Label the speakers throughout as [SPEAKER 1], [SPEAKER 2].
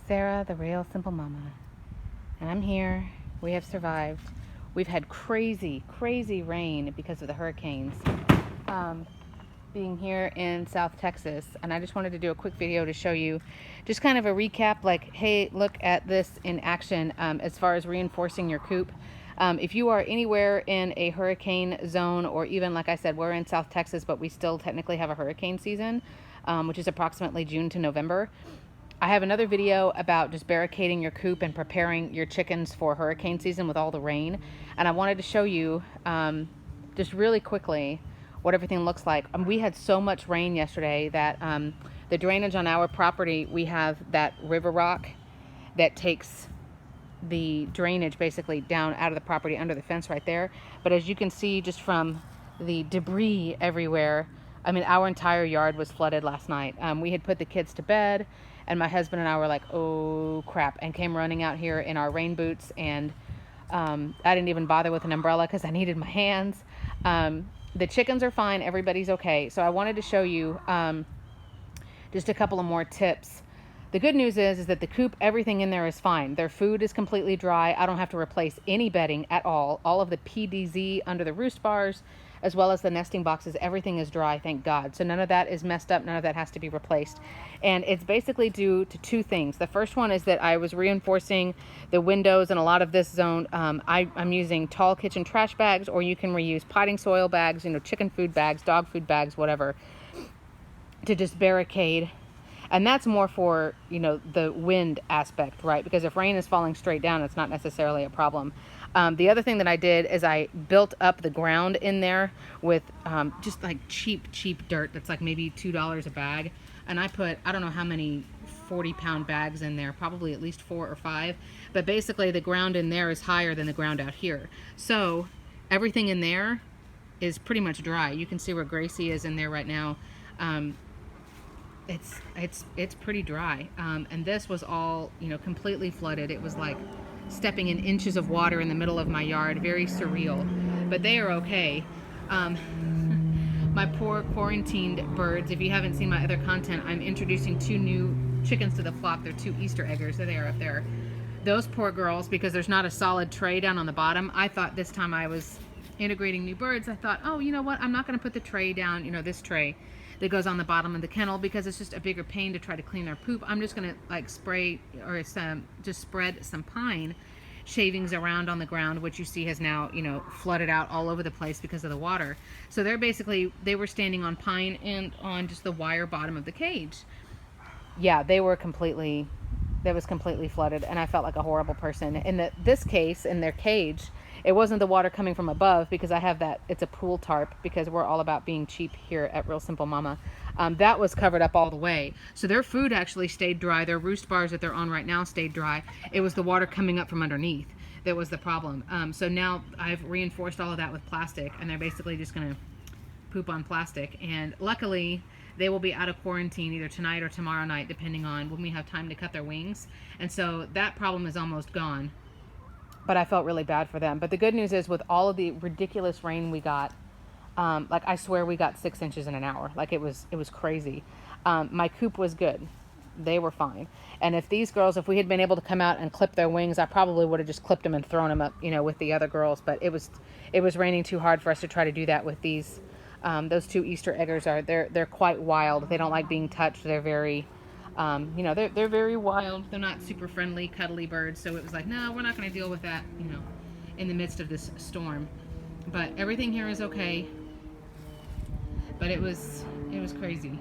[SPEAKER 1] Sarah, the real simple mama, and I'm here. We have survived. We've had crazy, crazy rain because of the hurricanes being here in South Texas, and I just wanted to do a quick video to show you just kind of a recap, like, hey, look at this in action as far as reinforcing your coop. If you are anywhere in a hurricane zone, or even, like I said, we're in South Texas, but we still technically have a hurricane season, which is approximately June to November. I have another video about just barricading your coop and preparing your chickens for hurricane season with all the rain. And I wanted to show you just really quickly what everything looks like. We had so much rain yesterday that the drainage on our property, we have that river rock that takes the drainage basically down out of the property under the fence right there. But as you can see just from the debris everywhere, I mean, our entire yard was flooded last night. We had put the kids to bed, and my husband and I were like, oh crap, and came running out here in our rain boots, and I didn't even bother with an umbrella because I needed my hands. The chickens are fine, everybody's okay. So I wanted to show you just a couple of more tips. The good news is that the coop, everything in there is fine. Their food is completely dry. I don't have to replace any bedding at all. All of the PDZ under the roost bars, as well as the nesting boxes, everything is dry, thank God. So none of that is messed up. None of that has to be replaced. And it's basically due to two things. The first one is that I was reinforcing the windows in a lot of this zone. I'm using tall kitchen trash bags, or you can reuse potting soil bags, chicken food bags, dog food bags, whatever, to just barricade. And that's more for, the wind aspect, right? Because if rain is falling straight down, it's not necessarily a problem. The other thing that I did is I built up the ground in there with just like cheap dirt that's like maybe $2 a bag. And I put, I don't know how many 40-pound bags in there, probably at least 4 or 5. But basically the ground in there is higher than the ground out here. So everything in there is pretty much dry. You can see where Gracie is in there right now. It's pretty dry. And this was all, completely flooded. It was like stepping in inches of water in the middle of my yard. Very surreal, but they are okay. My poor quarantined birds. If you haven't seen my other content, I'm introducing 2 new chickens to the flock. They're 2 Easter eggers. There they are up there. Those poor girls, because there's not a solid tray down on the bottom. I thought this time I was integrating new birds, I thought, oh, you know what? I'm not going to put the tray down, this tray that goes on the bottom of the kennel, because it's just a bigger pain to try to clean their poop. I'm just going to like spray or just spread some pine shavings around on the ground, which you see has now, flooded out all over the place because of the water. So they were standing on pine and on just the wire bottom of the cage. Yeah, that was completely flooded, and I felt like a horrible person. In this case, in their cage, it wasn't the water coming from above, because I have that, it's a pool tarp, because we're all about being cheap here at Real Simple Mama. That was covered up all the way. So their food actually stayed dry. Their roost bars that they're on right now stayed dry. It was the water coming up from underneath that was the problem. So now I've reinforced all of that with plastic, and they're basically just going to poop on plastic. And luckily, they will be out of quarantine either tonight or tomorrow night, depending on when we have time to cut their wings. And so that problem is almost gone. But I felt really bad for them. But the good news is, with all of the ridiculous rain we got, like I swear we got 6 inches in an hour. Like it was crazy. My coop was good. They were fine. And if we had been able to come out and clip their wings, I probably would have just clipped them and thrown them up, with the other girls. But it was raining too hard for us to try to do that with these. Those 2 Easter eggers they're quite wild. They don't like being touched. They're very, they're very wild. They're not super friendly, cuddly birds. So it was like, no, we're not going to deal with that, in the midst of this storm. But everything here is okay. But it was crazy.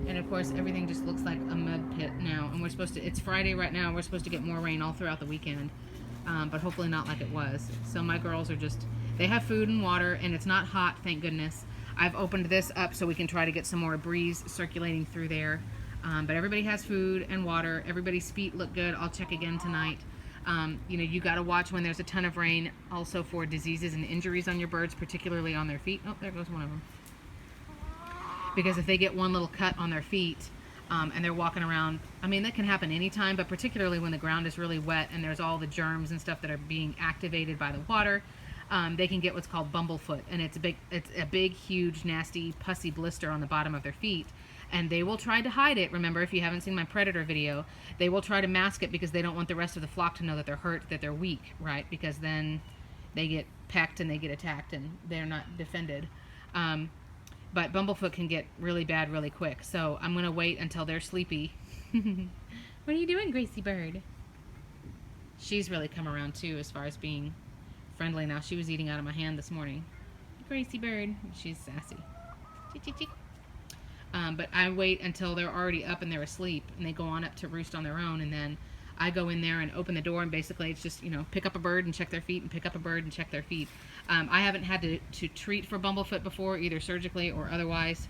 [SPEAKER 1] And of course, everything just looks like a mud pit now. And it's Friday right now. We're supposed to get more rain all throughout the weekend. But hopefully not like it was. So my girls are they have food and water, and it's not hot, thank goodness. I've opened this up so we can try to get some more breeze circulating through there. But everybody has food and water. Everybody's feet look good. I'll check again tonight. You got to watch when there's a ton of rain also for diseases and injuries on your birds, particularly on their feet. Oh, there goes one of them. Because if they get one little cut on their feet and they're walking around, I mean, that can happen anytime, but particularly when the ground is really wet and there's all the germs and stuff that are being activated by the water, they can get what's called Bumblefoot. And it's a big, huge, nasty, pussy blister on the bottom of their feet And they will try to hide it. Remember, if you haven't seen my predator video, they will try to mask it because they don't want the rest of the flock to know that they're hurt, that they're weak, right? Because then they get pecked and they get attacked and they're not defended. But Bumblefoot can get really bad really quick. So I'm going to wait until they're sleepy. What are you doing, Gracie Bird? She's really come around too as far as being friendly now. She was eating out of my hand this morning. Gracie Bird. She's sassy. But I wait until they're already up and they're asleep and they go on up to roost on their own, and then I go in there and open the door, and basically it's just, pick up a bird and check their feet and pick up a bird and check their feet. I haven't had to treat for Bumblefoot before, either surgically or otherwise,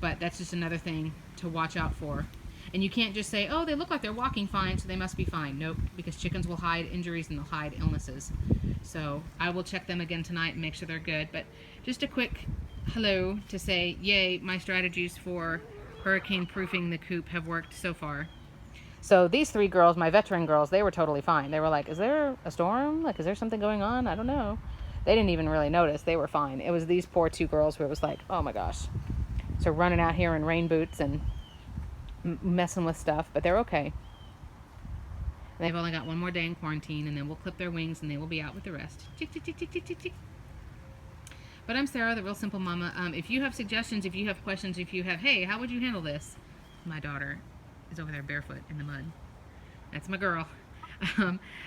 [SPEAKER 1] but that's just another thing to watch out for. And you can't just say, oh, they look like they're walking fine, so they must be fine. Nope, because chickens will hide injuries and they'll hide illnesses. So I will check them again tonight and make sure they're good. But just a quick hello to say, yay, my strategies for hurricane proofing the coop have worked so far. So these 3 girls, my veteran girls, they were totally fine. They were like, is there a storm? Like, is there something going on? I don't know. They didn't even really notice. They were fine. It was these poor 2 girls where it was like, oh my gosh. So running out here in rain boots and messing with stuff, but they're okay. And they've only got 1 more day in quarantine, and then we'll clip their wings and they will be out with the rest. Chick, chick, chick, chick, chick, chick, chick. But I'm Sarah, the Real Simple Mama. If you have suggestions, if you have questions, if you have, hey, how would you handle this? My daughter is over there barefoot in the mud. That's my girl.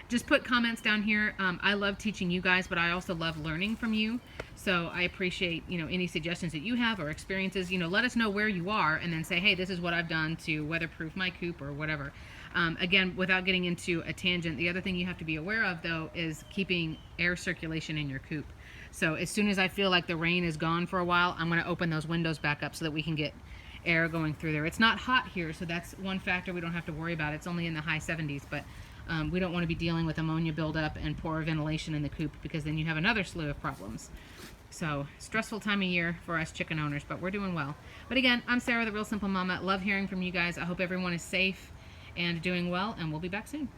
[SPEAKER 1] Just put comments down here. I love teaching you guys, but I also love learning from you. So I appreciate, any suggestions that you have or experiences. Let us know where you are, and then say, hey, this is what I've done to weatherproof my coop or whatever. Again, without getting into a tangent, the other thing you have to be aware of, though, is keeping air circulation in your coop. So as soon as I feel like the rain is gone for a while, I'm going to open those windows back up so that we can get air going through there. It's not hot here, so that's one factor we don't have to worry about. It's only in the high 70s, but we don't want to be dealing with ammonia buildup and poor ventilation in the coop, because then you have another slew of problems. So, stressful time of year for us chicken owners, but we're doing well. But again, I'm Sarah, the Real Simple Mama. Love hearing from you guys. I hope everyone is safe and doing well, and we'll be back soon.